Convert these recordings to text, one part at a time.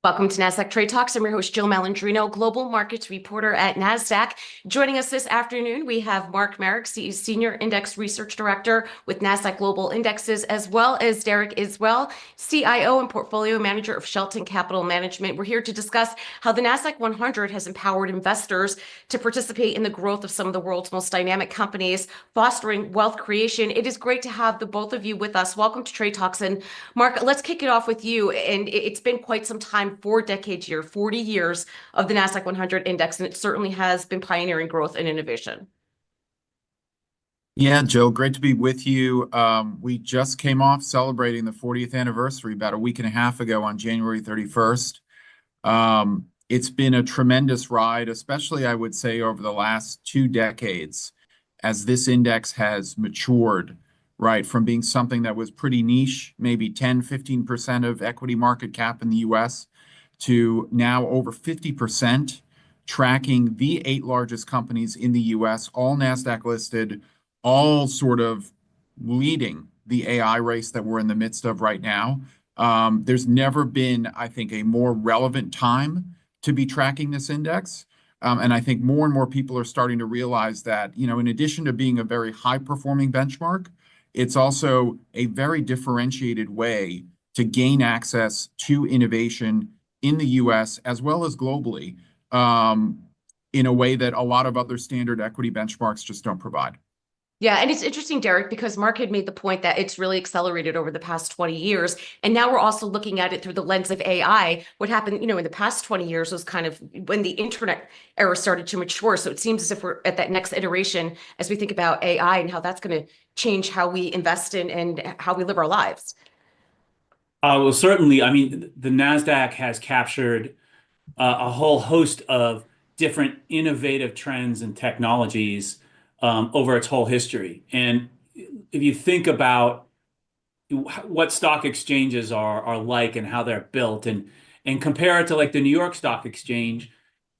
Welcome to Nasdaq Trade Talks. I'm your host, Jill Malandrino, global markets reporter at Nasdaq. Joining us this afternoon, we have Mark Marex, he's Senior Index Research Director with Nasdaq Global Indexes, as well as Derek Izuel, CIO and Portfolio Manager of Shelton Capital Management. We're here to discuss how the Nasdaq-100 has empowered investors to participate in the growth of some of the world's most dynamic companies, fostering wealth creation. It is great to have the both of you with us. Welcome to Trade Talks. And Mark, let's kick it off with you. And it's been quite some time, 4 decades here, 40 years of the Nasdaq 100 index, and it certainly has been pioneering growth and innovation. Yeah, Jill, great to be with you. We just came off celebrating the 40th anniversary about a week and a half ago on January 31st. It's been a tremendous ride, especially I would say over the last 2 decades, as this index has matured, right, from being something that was pretty niche, maybe 10, 15% of equity market cap in the US, to now over 50%, tracking the 8 largest companies in the US, all NASDAQ listed, all sort of leading the AI race that we're in the midst of right now. There's never been, I think, a more relevant time to be tracking this index. And I think more and more people are starting to realize that, in addition to being a very high-performing benchmark, it's also a very differentiated way to gain access to innovation in the US as well as globally, in a way that a lot of other standard equity benchmarks just don't provide. Yeah, and it's interesting, Derek, because Mark had made the point that it's really accelerated over the past 20 years. And now we're also looking at it through the lens of AI. What happened, in the past 20 years was kind of when the internet era started to mature. So it seems as if we're at that next iteration as we think about AI and how that's going to change how we invest in and how we live our lives. Well, certainly, I mean, the NASDAQ has captured a whole host of different innovative trends and technologies over its whole history. And if you think about what stock exchanges are like and how they're built and compare it to like the New York Stock Exchange,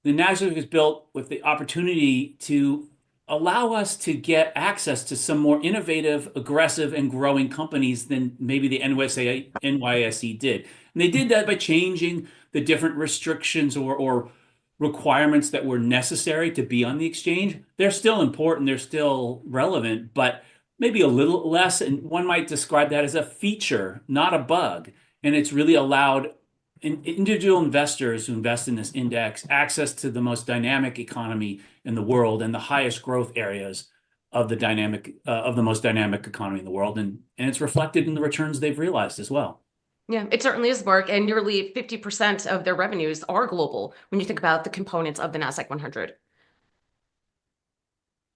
the Nasdaq is built with the opportunity to allow us to get access to some more innovative, aggressive, and growing companies than maybe the NYSE did. And they did that by changing the different restrictions or requirements that were necessary to be on the exchange. They're still important, they're still relevant, but maybe a little less. And one might describe that as a feature, not a bug. And it's really allowed individual investors who invest in this index access to the most dynamic economy in the world and the highest growth areas of the most dynamic economy in the world, and it's reflected in the returns they've realized as well. Yeah, it certainly is, Mark, and nearly 50% of their revenues are global when you think about the components of the Nasdaq 100.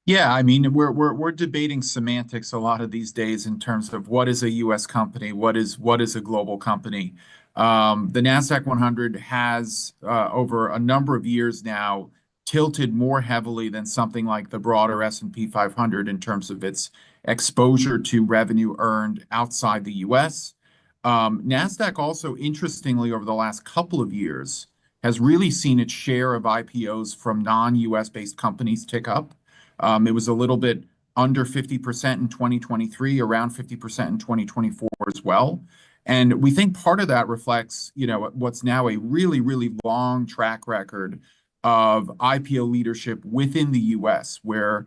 Yeah, I mean, we're debating semantics a lot of these days in terms of what is a U.S. company, what is a global company. The Nasdaq 100 has, over a number of years now, tilted more heavily than something like the broader S&P 500 in terms of its exposure to revenue earned outside the U.S. Nasdaq also, interestingly, over the last couple of years, has really seen its share of IPOs from non-U.S. based companies tick up. It was a little bit under 50% in 2023, around 50% in 2024 as well. And we think part of that reflects, what's now a really, really long track record of IPO leadership within the US, where,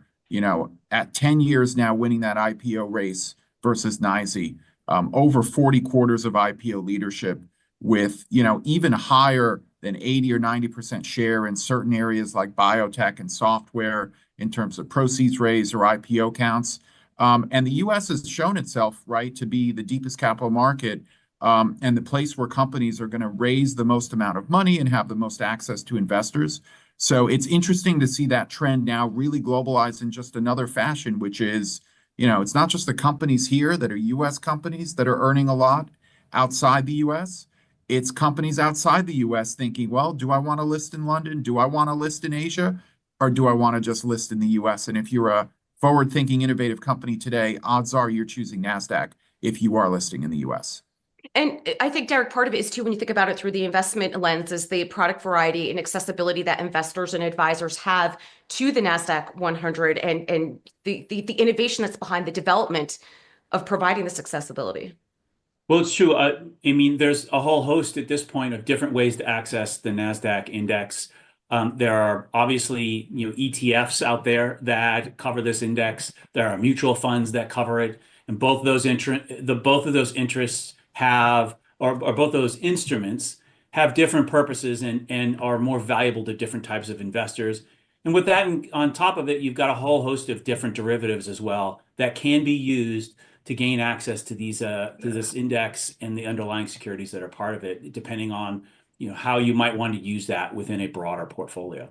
at 10 years now winning that IPO race versus NYSE, over 40 quarters of IPO leadership with, even higher than 80 or 90% share in certain areas like biotech and software in terms of proceeds raised or IPO counts. And the US has shown itself, right, to be the deepest capital market and the place where companies are going to raise the most amount of money and have the most access to investors. So it's interesting to see that trend now really globalize in just another fashion, which is, it's not just the companies here that are US companies that are earning a lot outside the US. It's companies outside the US thinking, well, do I want to list in London? Do I want to list in Asia? Or do I want to just list in the US? And if you're a forward-thinking, innovative company today, odds are you're choosing NASDAQ if you are listing in the US. And I think, Derek, part of it is too, when you think about it through the investment lens, is the product variety and accessibility that investors and advisors have to the Nasdaq 100 and the innovation that's behind the development of providing this accessibility. Well, it's true. I mean, there's a whole host at this point of different ways to access the Nasdaq index. There are obviously, ETFs out there that cover this index. There are mutual funds that cover it, and both of those interests have, or both those instruments have different purposes and are more valuable to different types of investors. And with that, on top of it, you've got a whole host of different derivatives as well that can be used to gain access to this index and the underlying securities that are part of it, depending on how you might want to use that within a broader portfolio.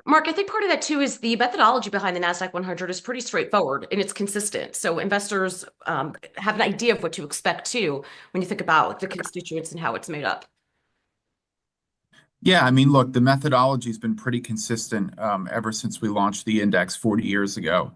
Mark, I think part of that too is the methodology behind the Nasdaq 100 is pretty straightforward and it's consistent. So investors have an idea of what to expect too when you think about the constituents and how it's made up. Yeah, I mean, look, the methodology has been pretty consistent ever since we launched the index 40 years ago.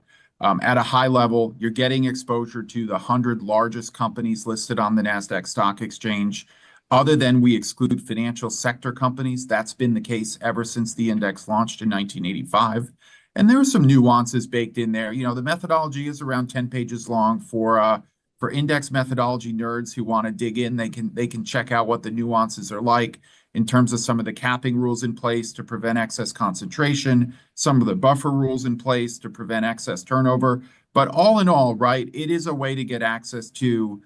At a high level, you're getting exposure to the 100 largest companies listed on the Nasdaq Stock Exchange. Other than we exclude financial sector companies, that's been the case ever since the index launched in 1985. And there are some nuances baked in there. The methodology is around 10 pages long for index methodology nerds who want to dig in. They can check out what the nuances are like in terms of some of the capping rules in place to prevent excess concentration, some of the buffer rules in place to prevent excess turnover. But all in all, right, it is a way to get access to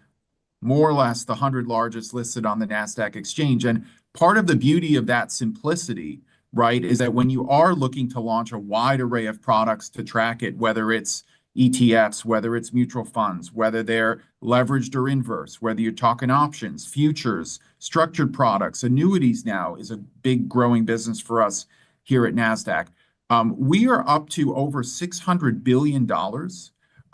more or less the 100 largest listed on the Nasdaq exchange. And part of the beauty of that simplicity, right, is that when you are looking to launch a wide array of products to track it, whether it's ETFs, whether it's mutual funds, whether they're leveraged or inverse, whether you're talking options, futures, structured products, annuities now is a big growing business for us here at NASDAQ. We are up to over $600 billion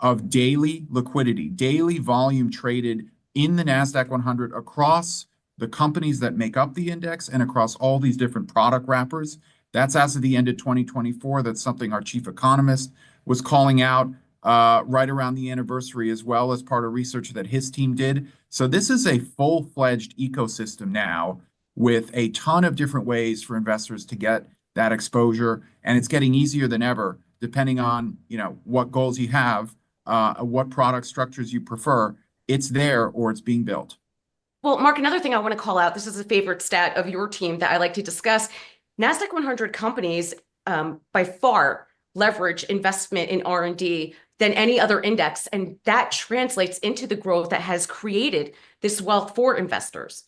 of daily liquidity, daily volume traded in the Nasdaq 100 across the companies that make up the index and across all these different product wrappers. That's as of the end of 2024. That's something our chief economist was calling out right around the anniversary, as well as part of research that his team did. So this is a full-fledged ecosystem now with a ton of different ways for investors to get that exposure. And it's getting easier than ever, depending on what goals you have, what product structures you prefer. It's there or it's being built. Well, Mark, another thing I want to call out, this is a favorite stat of your team that I like to discuss. Nasdaq 100 companies by far leverage investment in R&D than any other index. And that translates into the growth that has created this wealth for investors.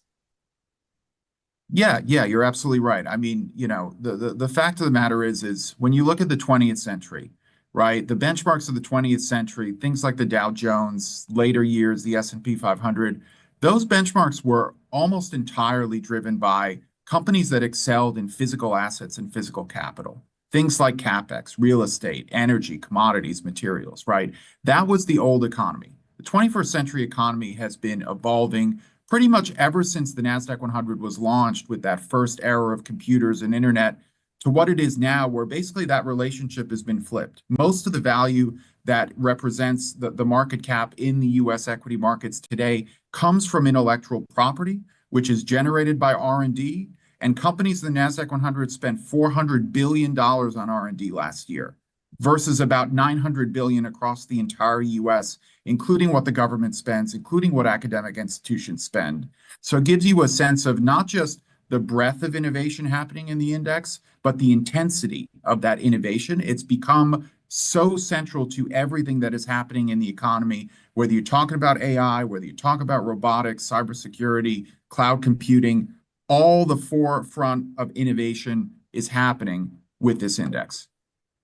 Yeah, you're absolutely right. I mean, the fact of the matter is when you look at the 20th century, right, the benchmarks of the 20th century, things like the Dow Jones, later years, the S&P 500, those benchmarks were almost entirely driven by companies that excelled in physical assets and physical capital. Things like CapEx, real estate, energy, commodities, materials, right? That was the old economy. The 21st century economy has been evolving pretty much ever since the Nasdaq 100 was launched with that first era of computers and internet to what it is now, where basically that relationship has been flipped. Most of the value that represents the market cap in the US equity markets today comes from intellectual property, which is generated by R&D. And companies in the Nasdaq 100 spent $400 billion on R&D last year versus about $900 billion across the entire US, including what the government spends, including what academic institutions spend. So it gives you a sense of not just the breadth of innovation happening in the index, but the intensity of that innovation. It's become so central to everything that is happening in the economy, whether you're talking about AI, whether you talk about robotics, cybersecurity, cloud computing, all the forefront of innovation is happening with this index.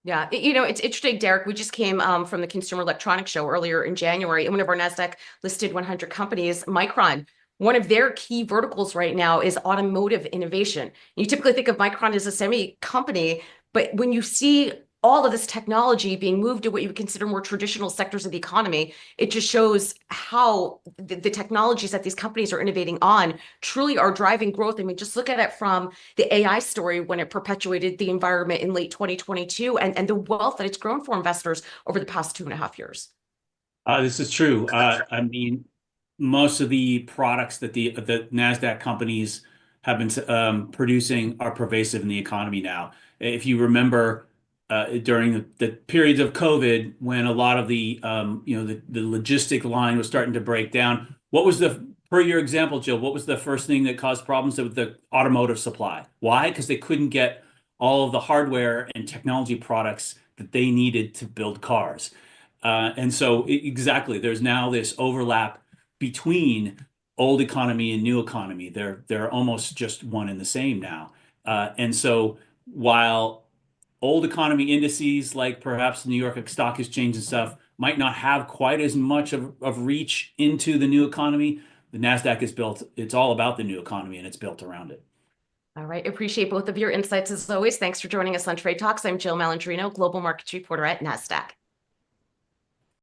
Yeah, it's interesting, Derek. We just came from the Consumer Electronics Show earlier in January, and one of our Nasdaq listed 100 companies, Micron, one of their key verticals right now is automotive innovation. You typically think of Micron as a semi company, but when you see all of this technology being moved to what you would consider more traditional sectors of the economy, it just shows how the technologies that these companies are innovating on truly are driving growth. I mean, just look at it from the AI story when it perpetuated the environment in late 2022 and the wealth that it's grown for investors over the past 2.5 years. This is true. I mean, most of the products that the NASDAQ companies have been producing are pervasive in the economy now. If you remember, during the periods of COVID, when a lot of the logistic line was starting to break down, what was the per your example, Jill, what was the first thing that caused problems with the automotive supply? Why? Because they couldn't get all of the hardware and technology products that they needed to build cars. And so exactly, there's now this overlap between old economy and new economy. They're almost just one and the same now. And so while old economy indices like perhaps the New York Stock Exchange and stuff might not have quite as much of reach into the new economy, the Nasdaq is built, it's all about the new economy and it's built around it. All right. Appreciate both of your insights as always. Thanks for joining us on Trade Talks. I'm Jill Malandrino, Global Markets Reporter at Nasdaq.